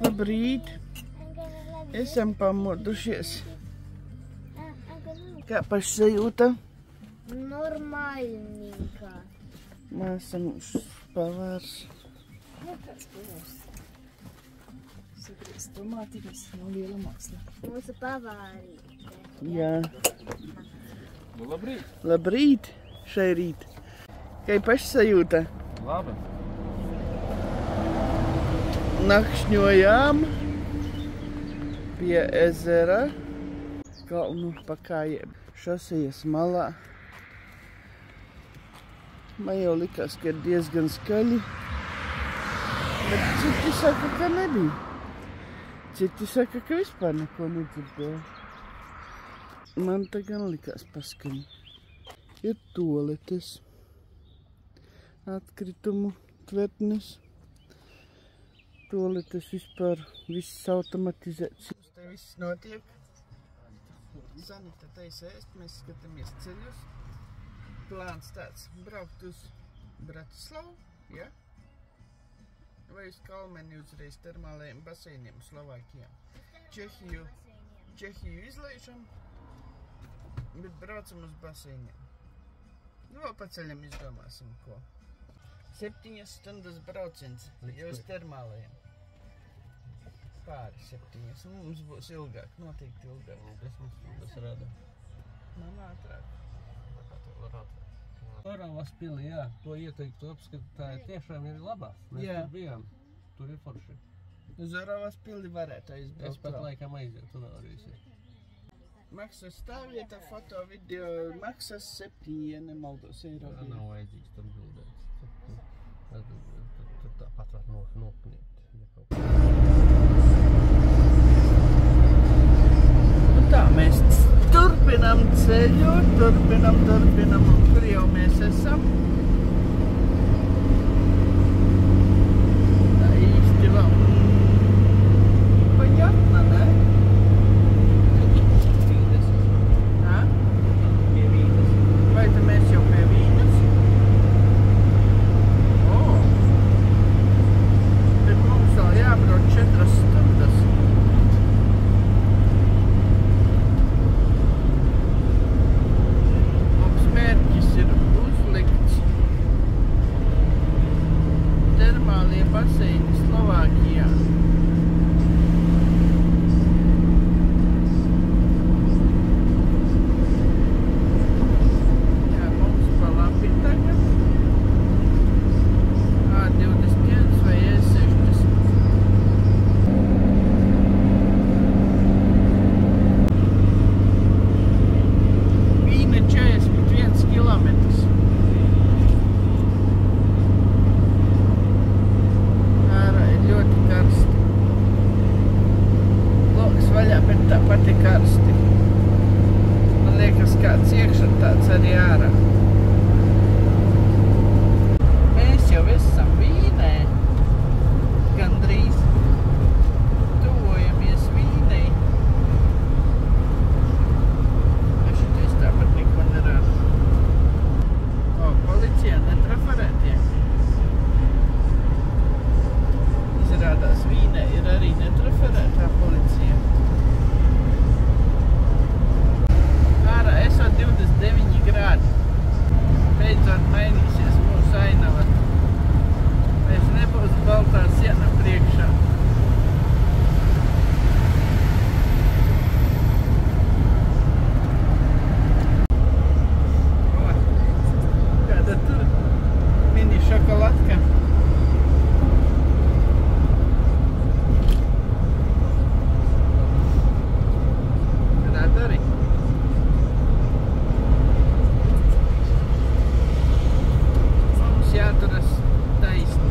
Labrīt! Esam pamodušies. Kā pašsajūta? Нормальненько. Māsa mums pavārs. Kāds pavārs? Sagriezt tomātiņas, nav liela māksla. Mūsu pavārīte. Jā. Nu, labrīt! Labrīt! Šai rīt. Kā pašsajūta? Labi! Nakšņojām pie ezera, kalnu pakājiem, šosejas malā. Man jau likās, ka ir diezgan skaļi, bet citi saka, ka nebija. Citi saka, ka vispār neko nedzirdēja. Man te gan likās paskaņi. Ir toaletes, atkritumu tvertnes. Toaletes vispār viss automatizēts. Te viss notiek. Sanita taisa ēst, mēs skatāmies ceļus. Plāns tāds braukt uz Bratislavu, ja? Vai uz Kalmeni uzreiz termālajiem baseiniem Slovākijā. Čehiju izlaižam, bet braucam uz baseiniem. Nu, vēl pa ceļam izdomāsim, ko. 7 stundas brauciens uz termālajiem. Pāri 7. Mums būs ilgāk, noteikti ilgāk. 10 stundas rada. Mamā ātrāk. Oravas pili, jā, to ieteiktu apskatīt, tiešām ir labā. Mēs Jā. tur bijām, tur ir forši. Uz Oravas pili varētu Es aizbraukt. pat laikam aiziet, tur vēl arī visi. Maksas stāvvieta, foto, video, maksas 7, ja nemaldos, eiro. Tā nav vajadzīgs tam bildēts. Tad tāpat var nokniegt. Nu tā, mēs turpinam ceļu, turpinam, un kur jau mēs esam. Tā īsti vēl. Paņatna, ne? Nā? Pie vīnas. Vai te mēs jau pie vīnas? O! Bet mums vēl jābrauc 4 stundas. Mums mērķis ir uzlikts termālie baseini Slovākijā. Jā, mums pa labi tagad. A21 vai E60. Vīna 41 kilometrs. Ārā ir ļoti karsti. Loks vaļā, bet tāpat ir karsti. Man liekas, kāds iekšā tāds arī ārā. Mēs jau esam Vīnē. Gandrīz. Tuvojamies Vīnei. Šitais tāpat neko nerāda. O, policija netrafarētie. Izrādās Vīnē ir arī netrafarētā policija. Ārā esot 29 grādi. Beidzot mainīsies mūsu ainava. Mēs nebūs baltā siena priekšā. O, kāda tur mini šokoladka. Rāda arī. Mums jāturas taisni.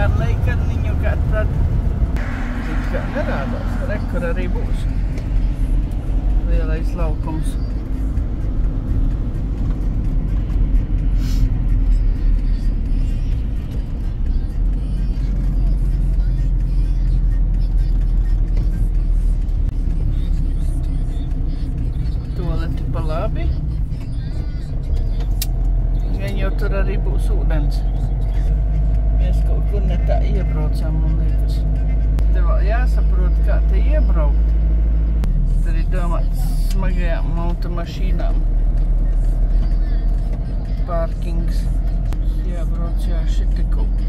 ar leikarniņu, kā tad it kā nerādās. Re, kur arī būs lielais laukums. Tualeti pa labi. Gan jau tur arī būs ūdens. Mēs kaut kur ne tā iebraucām, man liekas. Te vēl jāsaprot, kā te iebraukt. Tur ir domāts smagajām automašīnām. Pārkings. Jābrauc jā šiti kaut.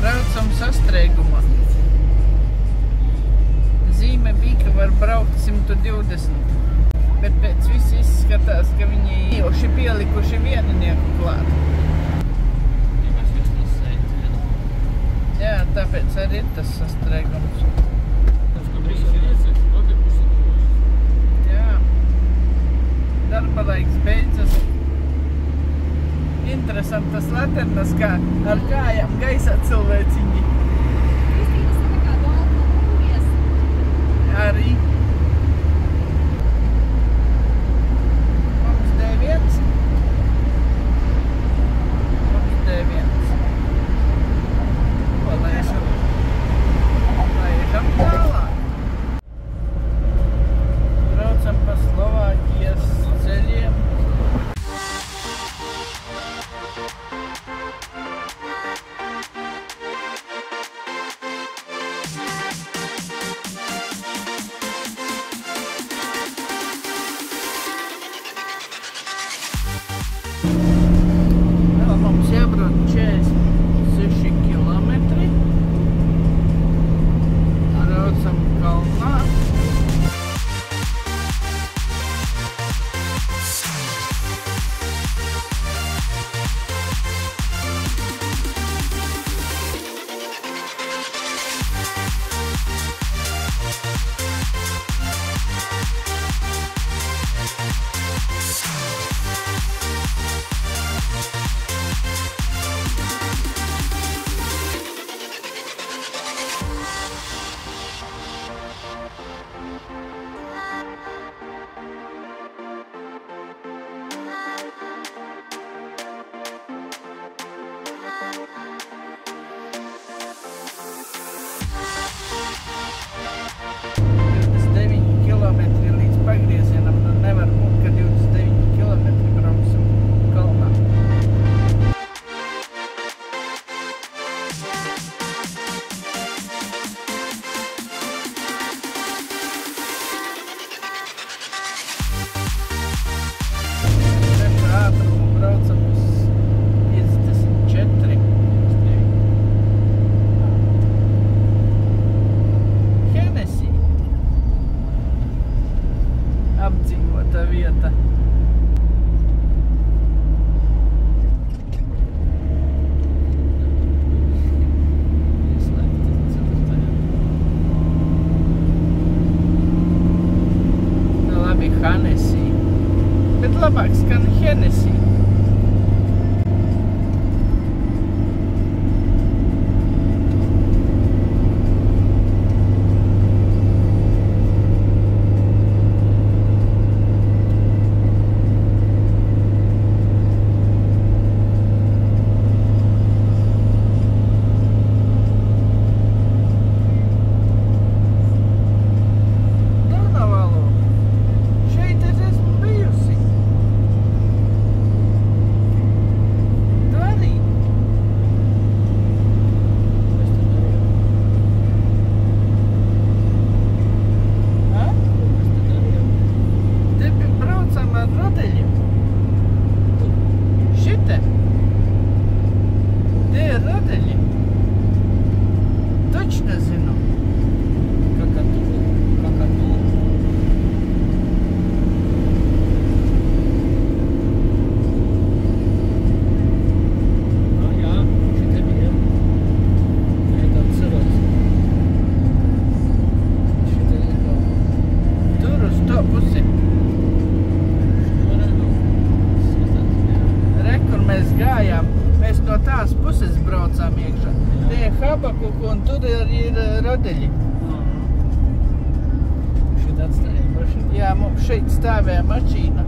Braucam sastrēgumā. Zīme bija, ka var braukt 120, bet pēc viss izskatās, ka viņi iejoši pielikuši vieninieku klāt. Jā, tāpēc arī ir tas sastrēgums. Jā, darba laiks beidzas. Interesantas laternas, kā ar kājām gaisā cilvēciņi. Arī. Mums D1. Mums D1. Palēšam. Vēl mums jābrauc 46 kilometri. Braucam kalnā. Pagriezienam, nu nevar būt, ka 29 kilometri brauksim kalnā. Tempa ātrumu braucam uz 54. Hennessy. Apdzīvota vieta. Nu labi, Hennessy. Bet labāk skan Hennessy. Mēs no tās puses braucām iekšā. Te ir Habakuku un tur ir Radeļi. Šeit atstāja mašīna? Jā, mums šeit stāvēja mašīna.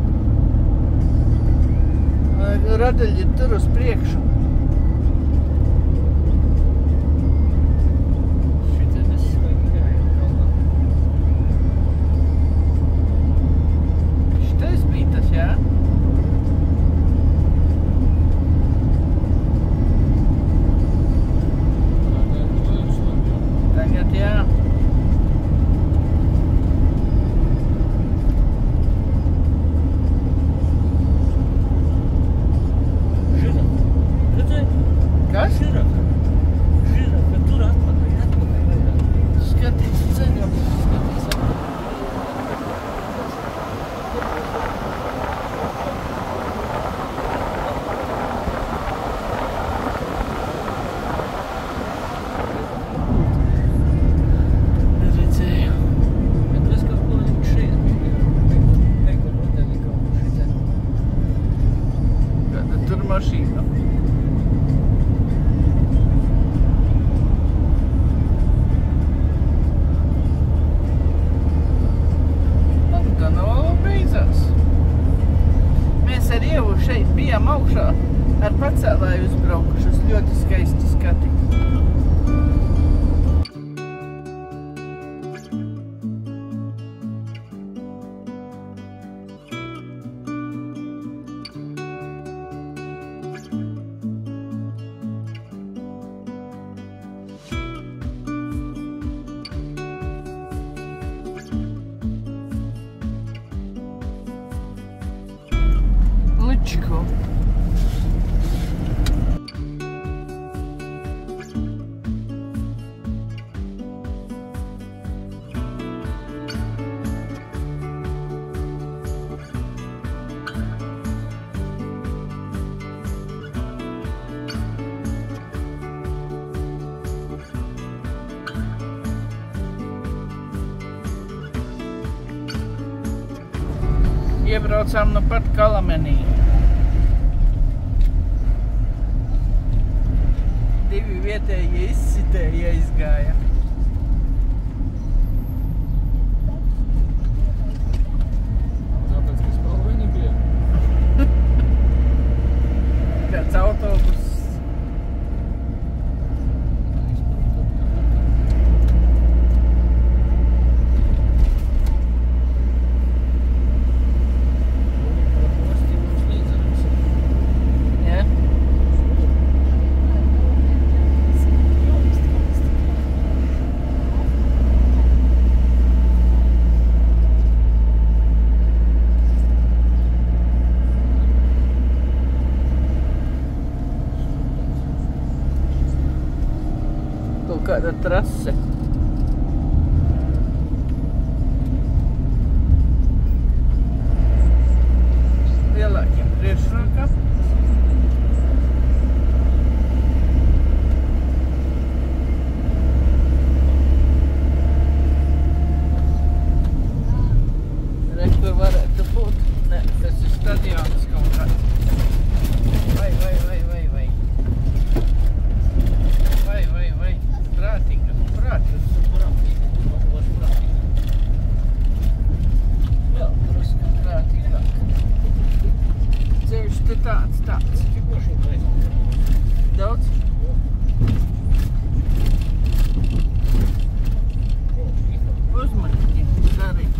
Radeļi tur uz priekšu. Šeit mēs svaigi gājām kalnā. Šitais bija tas, jā? Tagad, jā. Kas? Žirafa, tur atpakaļ. Skatīs ceļam. Redzēju. Bet es kaut ko šeit biju. Rodeli kaut ko šeit. Kāda tur mašīna? Mēs ar Ievu šeit bijām augšā ar pacēlāju uzbraukušas, ļoti skaisti skati. Lučku. Iebraucām nu pat Kalamenī. 2 vietējie izsitēji aizgāja. Tāpēc, ka spalveni bija. Kāds autobus. Kāda trase. Lielākiem priekšrokam. Re, kur varētu būt. Ne, tas ir stadions kaut kāds. Vai. Prātīgas. Vēl drusku prātīgāk. Ceļš te tāds. Daudz? Uzmaniņi darīt.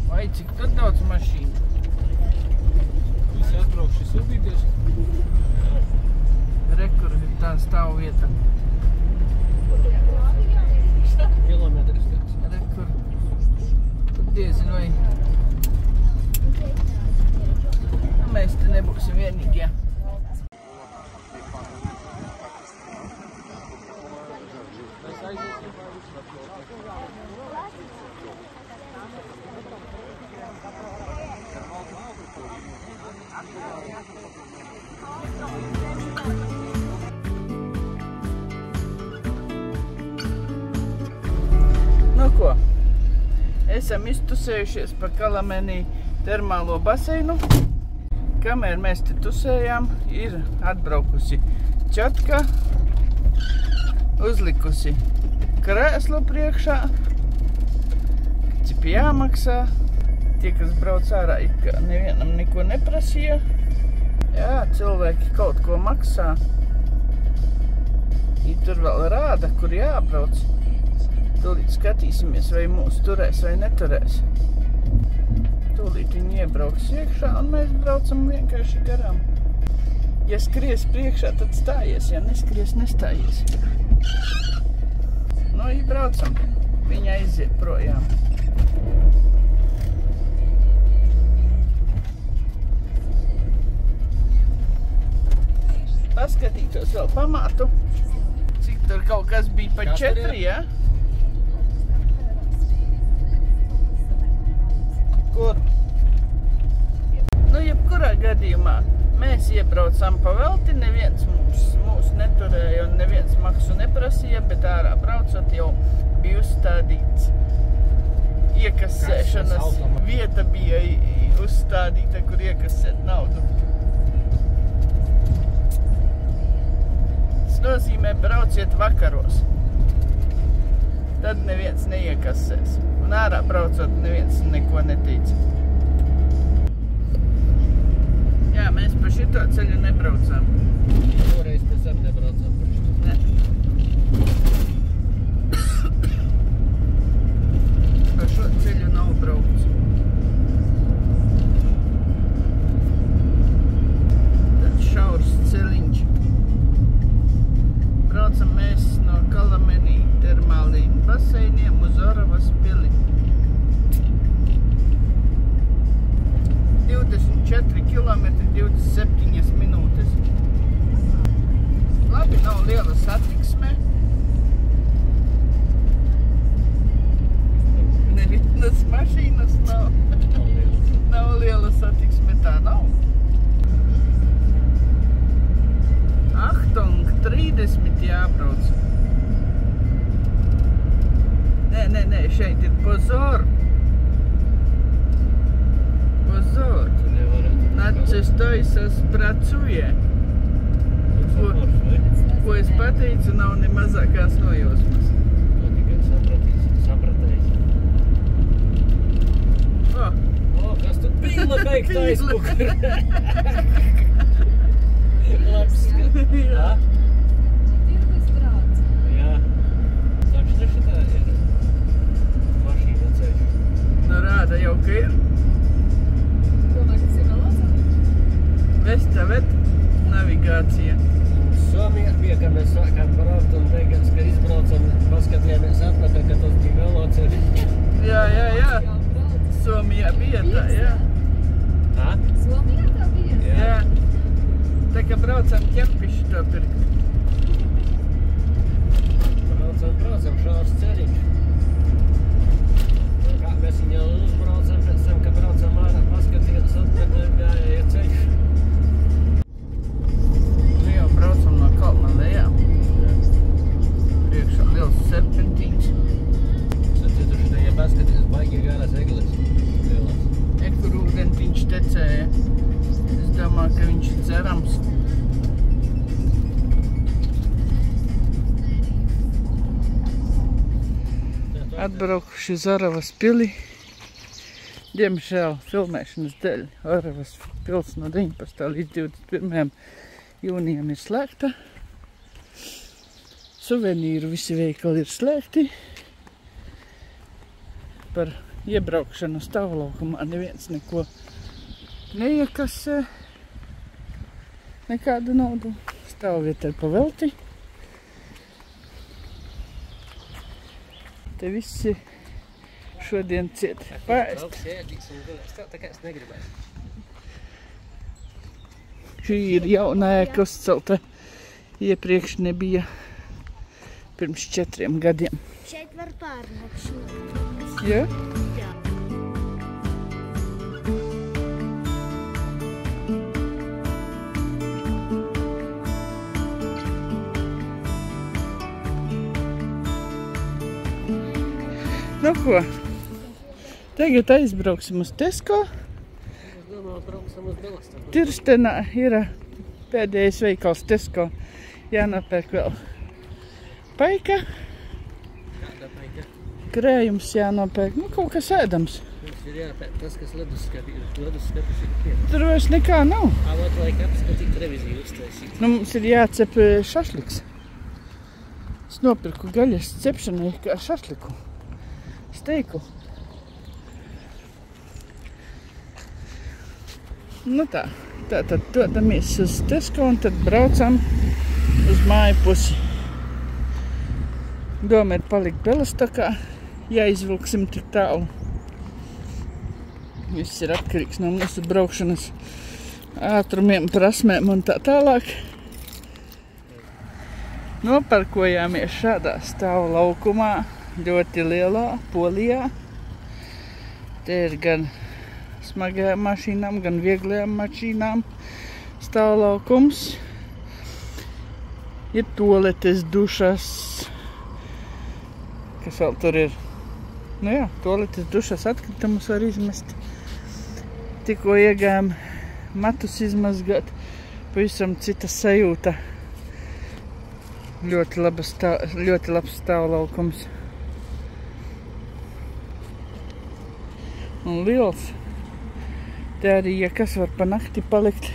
Vai cik tad daudz mašīnu? Visi atbraukši sildīties. Re, kur ir tā stāv vieta. Kilometrs tāds. Re, kur. Tur diezin vai. Mēs te nebūsim vienīgie. Nu ko, esam iztusējušies pa Kalamenī termālo baseinu. Kamēr mēs te tusējām, ir atbraukusi Čotka, uzlikusi krēslu priekšā, cip jāmaksā. Tie, kas brauc ārā, it kā nevienam neko neprasīja. Jā, cilvēki kaut ko maksā. I tur vēl rāda, kur jābrauc. Tūlīt skatīsimies, vai mūs turēs vai neturēs. Tūlīt viņi iebrauks iekšā un mēs braucam vienkārši garām. Ja skries priekšā, tad stājies, ja neskries, nestājies. Nu, ja braucam, viņa aiziet projām. Paskatītos vēl pamātu, cik tur kaut kas bija pa 4, ja? Kur? Nu, jebkurā gadījumā mēs iebraucām pa velti, neviens mūs neturēja un neviens maksu neprasīja, bet ārā braucot jau bija uzstādīts iekasēšanas vieta bija uzstādīta, kur iekasēt naudu. Tas nozīmē brauciet vakaros. Tad neviens neiekasēs. Un ārā braucot neviens neko netīca. Jā, mēs pa šito ceļu nebraucām. Toreiz mēs arī nebraucām par šito. Ne. Pa šo ceļu nav braukts. Tad šaurs celiņš. Braucam mēs no Kalamenī termāliem baseiniem uz Oravas pili. 24 km 27 minūtes. Labi, nav liela satiksme. Nevienas mašīnas nav. Nav liela satiksme, tā nav. Achtung, 30 jābūt. tas taisas pracuje. Ko es pateicu, nav ne mazākās nojosmas. To tikai sapratējis. Kas tur pīla beigta aizmukur? Labs skat. Jā. Tirgus brauc. Jā. Saka, šitā ir mašīna ceļš. Nu rāda jau, ka ir. Domāju, kas ir vēl lāca? Vestavet navigācija. Somijā bija, kad mēs sākām braukt un beigās, kad izbraucam, paskatījāmies atpakaļ, ka tas bija veloceļš. Jā. Jā, brauc. Somijā bija tā, jā. Ha? Somijā tā bija? Jā. Tā kā braucam ķempiši to pirkt. Braucam, šāds ceļiņš. Kā mēs viņu uzbraucam, pēc tam, kad braucam ārā, paskatījāmies atpakaļ, gāja ceļš. Nu jau braucam no kalna lejā. Priekšā liels serpentīns. Sacītuši, ja paskaties, baigi garas eglis. Lielās. Kur ūdentiņš tecēja. Es domāju, ka viņš ir dzerams. Atbraukuši uz Oravas pili. Diemžēl filmēšanas dēļ Oravas pils no 19. līdz 21. jūnijam ir slēgta. Suvenīru visi veikali ir slēgti. Par iebraukšanu stāvlaukumā neviens neko neiekasē. Nekādu naudu. Stāvvieta ir pavelti. Te visi šodien ciet paēst. Brauks ēdīs un gulēs. Tā kā es negribēju. Šī ir jaunā ēka uzcelta. Iepriekš nebija pirms 4 gadiem. Šeit var pārnakšņot. Ja? Jā. Nu ko? Tagad aizbrauksim uz Tesco. Es domāju, brauksam uz Belastavu. Tirstenā ir pēdējais veikals Tesco. Jānopērk vēl paika. Kāda paika? Krējums jānopērk. Nu, kaut kas ēdams. Mums ir jāpēc tas, kas leduskapī ir. Leduskapis ir pie. Tur vairs nekā nav. Avot laika apskatīt reviziju uztaisīt. Nu, mums ir jācep šašliks. Es nopirku gaļas cepšanai kā šašliku. Steiku. Nu tā. Tātad dodamies uz Tesco un tad braucam uz māju pusi. Doma ir palikt Belastokā, ja izvilksim tik tālu. Viss ir atkarīgs no mūsu braukšanas ātrumiem, prasmēm un tā tālāk. Noparkojāmies šādā stāvu laukumā, ļoti lielā Polijā. Te ir gan smagajām mašīnām, gan vieglajām mašīnām stāvlaukums. Ir toaletes, dušas. Kas vēl tur ir? Nu jā, toaletes, dušas, atkritumus var izmest. Tikko iegājām matus izmazgāt. Pavisam cita sajūta. Ļoti labs stāvlaukums. Un liels. Te arī, ja kas var pa nakti palikt.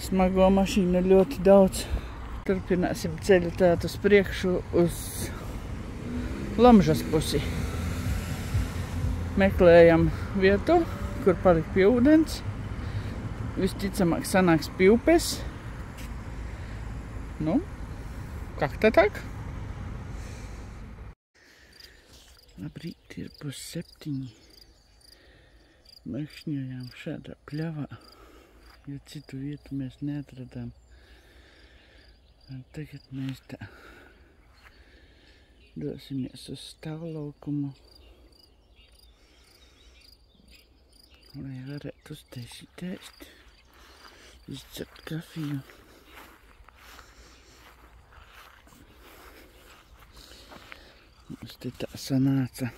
Smago mašīnu ļoti daudz. Turpināsim ceļu tāt uz priekšu uz Lamžas pusi. Meklējam vietu, kur palikt pie ūdens. Visticamāk sanāks pie upes. Nu, kā tak? Labrīt, ir 6:30. Mekšņojām šādā pļavā, jo citu vietu mēs neatradām. Un tagad mēs tā dosimies uz stāvlaukumu, lai varētu uztaisīt ēst, izdzert kafiju. Mums te tā sanāca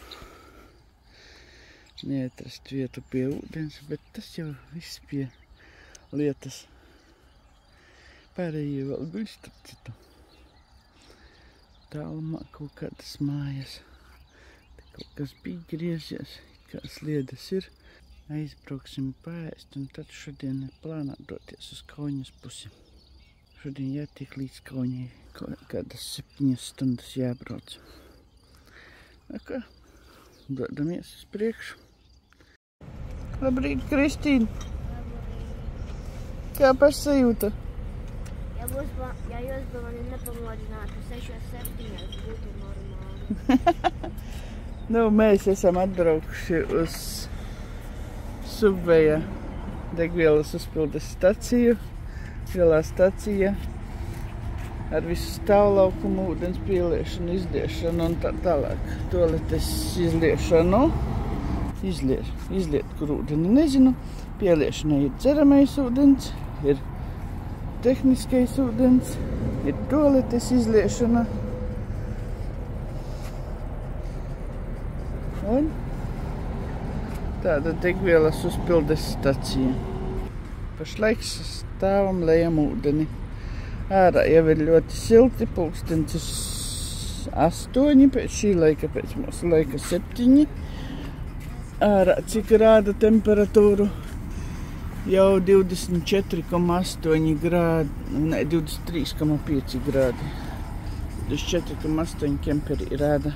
neatrast vietu pie ūdens, bet tas jau viss pie lietas. Pārējie vēl guļ starp citu. Tālumā kaut kādas mājas. Te kaut kas bija griezies, kā sliedes ir. Aizbrauksim paēst, un tad šodien ir plānā doties uz Kauņas pusi. Šodien jātiek līdz Kauņai, kādas 7 stundas jābrauc. Tā kā, dodamies uz priekšu. Labrīt, Kristīna! Kā pašsajūta? Ja jūs бы mani nepamodinātu 6-7, būtu normāli. Nu, mēs esam atbraukuši uz Subveja degvielas uzpildes staciju. Lielā stacija ar visu stāvlaukumu, ūdens pieliešanu, izliešanu un tā tālāk. Toaletes izliešanu. Izliet, kur ūdeni nezinu. Pieliešanai ir dzeramais ūdens, ir tehniskais ūdens, ir toaletes izliešana. Un tāda degvielas uzpildes stacija. Pašlaik stāvam lejam ūdeni. Ārā jau ir ļoti silti, pulkstens ir 8, pēc šī laika, pēc mūsu laika 7. Ārā cik rāda temperatūru? Jau 24,8 grādi, ne, 23,5 grādi. 24,8 kemperi rāda.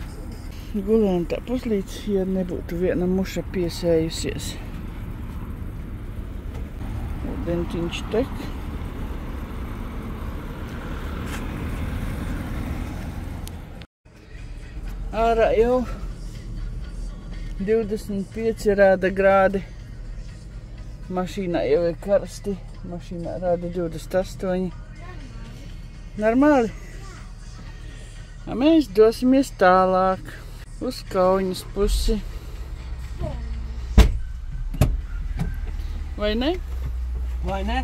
Gulējam tā puslīdz, ja nebūtu viena muša piesējusies. Ūdentiņš tek. Ārā jau 25 rāda grādi. Mašīnā jau ir karsti. Mašīnā rāda 28. Normāli. Mēs dosimies tālāk uz Kauņas pusi. Vai ne? Vai ne?